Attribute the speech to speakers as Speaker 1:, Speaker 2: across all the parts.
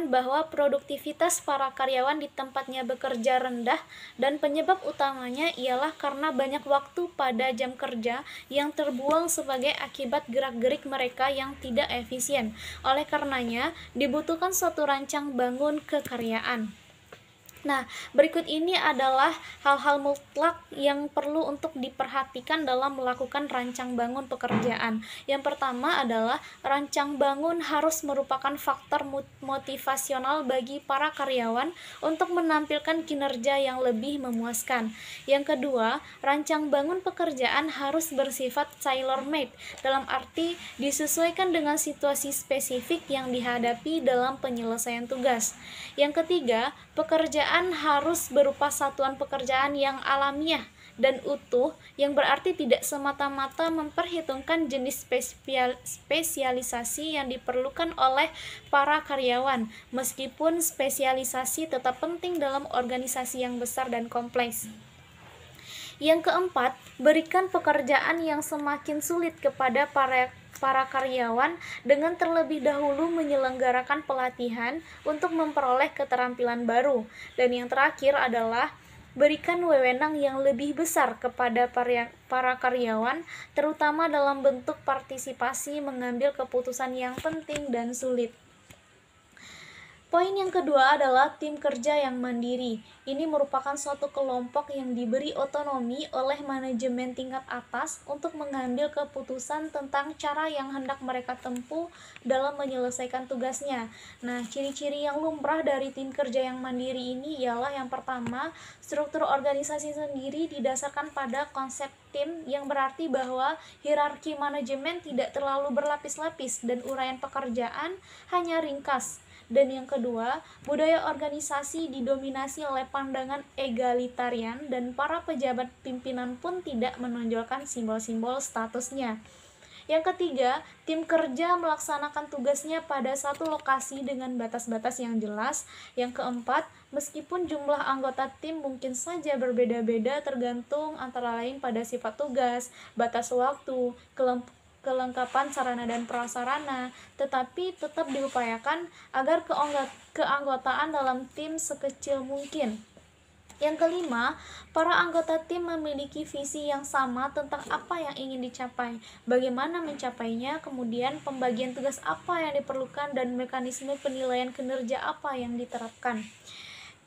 Speaker 1: menyatakan bahwa produktivitas para karyawan di tempatnya bekerja rendah dan penyebab utamanya ialah karena banyak waktu pada jam kerja yang terbuang sebagai akibat gerak-gerik mereka yang tidak efisien. Oleh karenanya, dibutuhkan suatu rancang bangun kekaryaan. Nah, berikut ini adalah hal-hal mutlak yang perlu untuk diperhatikan dalam melakukan rancang bangun pekerjaan. Yang pertama adalah rancang bangun harus merupakan faktor motivasional bagi para karyawan untuk menampilkan kinerja yang lebih memuaskan. Yang kedua, rancang bangun pekerjaan harus bersifat tailor-made, dalam arti disesuaikan dengan situasi spesifik yang dihadapi dalam penyelesaian tugas. Yang ketiga, pekerjaan harus berupa satuan pekerjaan yang alamiah dan utuh, yang berarti tidak semata-mata memperhitungkan jenis spesialisasi yang diperlukan oleh para karyawan, meskipun spesialisasi tetap penting dalam organisasi yang besar dan kompleks. Yang keempat, berikan pekerjaan yang semakin sulit kepada para karyawan dengan terlebih dahulu menyelenggarakan pelatihan untuk memperoleh keterampilan baru. Dan yang terakhir adalah berikan wewenang yang lebih besar kepada para karyawan, terutama dalam bentuk partisipasi mengambil keputusan yang penting dan sulit. Poin yang kedua adalah tim kerja yang mandiri. Ini merupakan suatu kelompok yang diberi otonomi oleh manajemen tingkat atas untuk mengambil keputusan tentang cara yang hendak mereka tempuh dalam menyelesaikan tugasnya. Nah, ciri-ciri yang lumrah dari tim kerja yang mandiri ini ialah yang pertama, struktur organisasi sendiri didasarkan pada konsep tim, yang berarti bahwa hierarki manajemen tidak terlalu berlapis-lapis dan uraian pekerjaan hanya ringkas. Dan yang kedua, budaya organisasi didominasi oleh pandangan egalitarian dan para pejabat pimpinan pun tidak menonjolkan simbol-simbol statusnya. Yang ketiga, tim kerja melaksanakan tugasnya pada satu lokasi dengan batas-batas yang jelas. Yang keempat, meskipun jumlah anggota tim mungkin saja berbeda-beda tergantung antara lain pada sifat tugas, batas waktu, kelengkapan sarana dan prasarana, tetapi tetap diupayakan agar keanggotaan dalam tim sekecil mungkin. Yang kelima, para anggota tim memiliki visi yang sama tentang apa yang ingin dicapai, bagaimana mencapainya, kemudian pembagian tugas apa yang diperlukan, dan mekanisme penilaian kinerja apa yang diterapkan.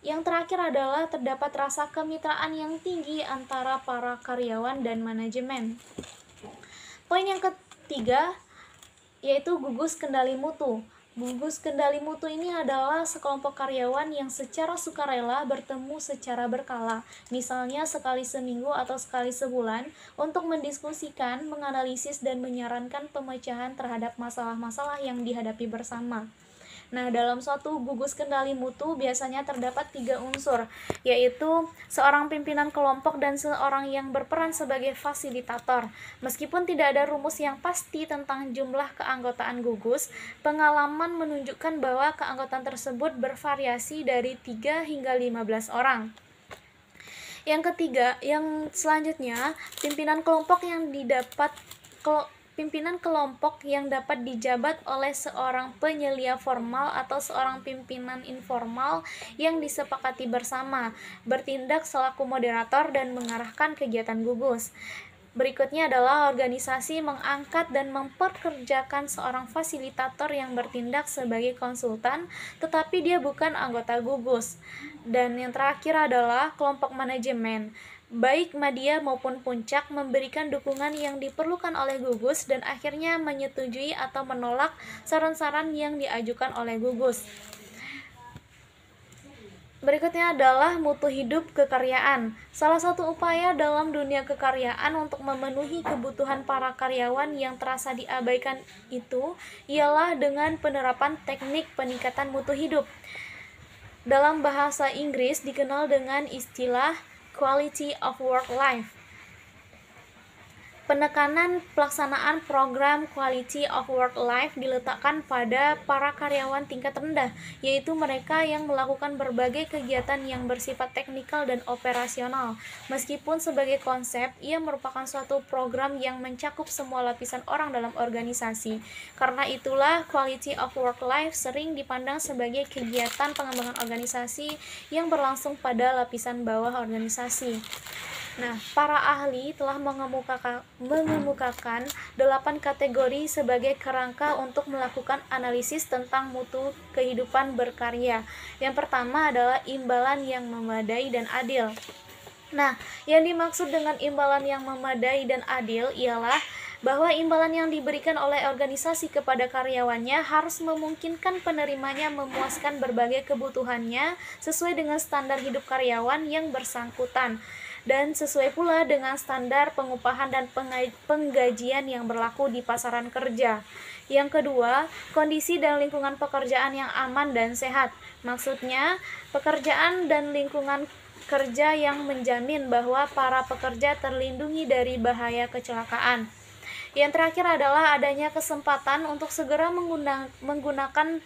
Speaker 1: Yang terakhir adalah terdapat rasa kemitraan yang tinggi antara para karyawan dan manajemen. Poin yang ketiga yaitu gugus kendali mutu. Gugus kendali mutu ini adalah sekelompok karyawan yang secara sukarela bertemu secara berkala, misalnya sekali seminggu atau sekali sebulan, untuk mendiskusikan, menganalisis, dan menyarankan pemecahan terhadap masalah-masalah yang dihadapi bersama. Nah, dalam suatu gugus kendali mutu biasanya terdapat 3 unsur, yaitu seorang pimpinan kelompok dan seorang yang berperan sebagai fasilitator. Meskipun tidak ada rumus yang pasti tentang jumlah keanggotaan gugus, pengalaman menunjukkan bahwa keanggotaan tersebut bervariasi dari 3 hingga 15 orang. Yang ketiga, yang selanjutnya, pimpinan kelompok yang dapat dijabat oleh seorang penyelia formal atau seorang pimpinan informal yang disepakati bersama, bertindak selaku moderator dan mengarahkan kegiatan gugus. Berikutnya adalah organisasi mengangkat dan memperkerjakan seorang fasilitator yang bertindak sebagai konsultan, tetapi dia bukan anggota gugus. Dan yang terakhir adalah kelompok manajemen. Baik media maupun puncak memberikan dukungan yang diperlukan oleh gugus dan akhirnya menyetujui atau menolak saran-saran yang diajukan oleh gugus. Berikutnya adalah mutu hidup kekaryaan. Salah satu upaya dalam dunia kekaryaan untuk memenuhi kebutuhan para karyawan yang terasa diabaikan itu ialah dengan penerapan teknik peningkatan mutu hidup. Dalam bahasa Inggris dikenal dengan istilah quality of work life. Penekanan pelaksanaan program Quality of Work Life diletakkan pada para karyawan tingkat rendah, yaitu mereka yang melakukan berbagai kegiatan yang bersifat teknikal dan operasional. Meskipun sebagai konsep, ia merupakan suatu program yang mencakup semua lapisan orang dalam organisasi. Karena itulah, Quality of Work Life sering dipandang sebagai kegiatan pengembangan organisasi yang berlangsung pada lapisan bawah organisasi. Nah, para ahli telah mengemukakan 8 kategori sebagai kerangka untuk melakukan analisis tentang mutu kehidupan berkarya. Yang pertama adalah imbalan yang memadai dan adil. Nah, yang dimaksud dengan imbalan yang memadai dan adil ialah bahwa imbalan yang diberikan oleh organisasi kepada karyawannya harus memungkinkan penerimanya memuaskan berbagai kebutuhannya sesuai dengan standar hidup karyawan yang bersangkutan dan sesuai pula dengan standar pengupahan dan penggajian yang berlaku di pasaran kerja. Yang kedua, kondisi dan lingkungan pekerjaan yang aman dan sehat. Maksudnya, pekerjaan dan lingkungan kerja yang menjamin bahwa para pekerja terlindungi dari bahaya kecelakaan. Yang terakhir adalah adanya kesempatan untuk segera menggunakan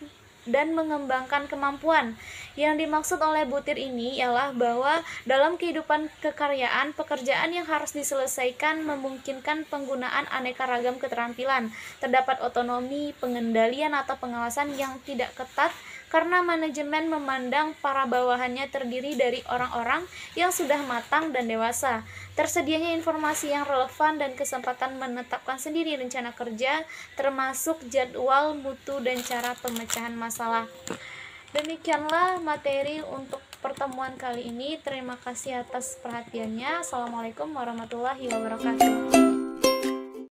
Speaker 1: dan mengembangkan kemampuan. Yang dimaksud oleh butir ini ialah bahwa dalam kehidupan kekaryaan, pekerjaan yang harus diselesaikan memungkinkan penggunaan aneka ragam keterampilan. Terdapat otonomi, pengendalian atau pengawasan yang tidak ketat karena manajemen memandang para bawahannya terdiri dari orang-orang yang sudah matang dan dewasa. Tersedianya informasi yang relevan dan kesempatan menetapkan sendiri rencana kerja, termasuk jadwal, mutu, dan cara pemecahan masalah. Demikianlah materi untuk pertemuan kali ini. Terima kasih atas perhatiannya. Assalamualaikum warahmatullahi wabarakatuh.